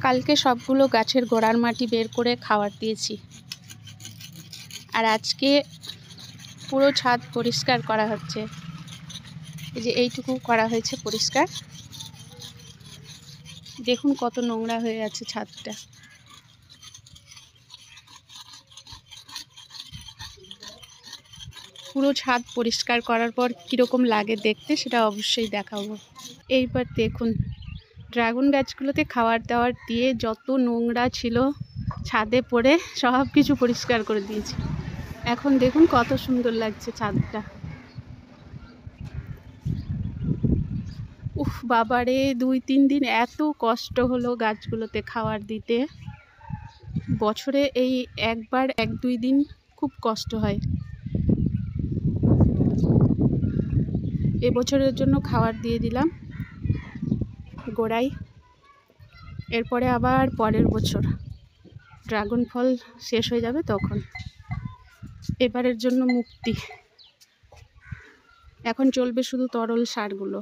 কালকে সবগুলো গাছের গোড়ার মাটি বের করে খাবার দিয়েছি, আর আজকে পুরো ছাদ পরিষ্কার করা হচ্ছে। এই যে এইটুকু করা হয়েছে পরিষ্কার, দেখুন কত নোংরা হয়ে আছে ছাদটা। পুরো ছাদ পরিষ্কার করার পর কীরকম লাগে দেখতে সেটা অবশ্যই দেখাবো। এইবার দেখুন ড্রাগন গাছগুলোতে খাবার দাবার দিয়ে যত নোংরা ছিল ছাদে পড়ে সব কিছু পরিষ্কার করে দিয়েছি। এখন দেখুন কত সুন্দর লাগছে ছাদটা। উফ বাবারে, 2-3 দিন এত কষ্ট হলো গাছগুলোতে খাবার দিতে। বছরে এই একবার 1-2 দিন খুব কষ্ট হয়। এবছরের জন্য খাবার দিয়ে দিলাম গোড়ায়, এরপরে আবার পরের বছর ড্রাগন ফল শেষ হয়ে যাবে তখন। এবারের জন্য মুক্তি। এখন চলবে শুধু তরল সারগুলো।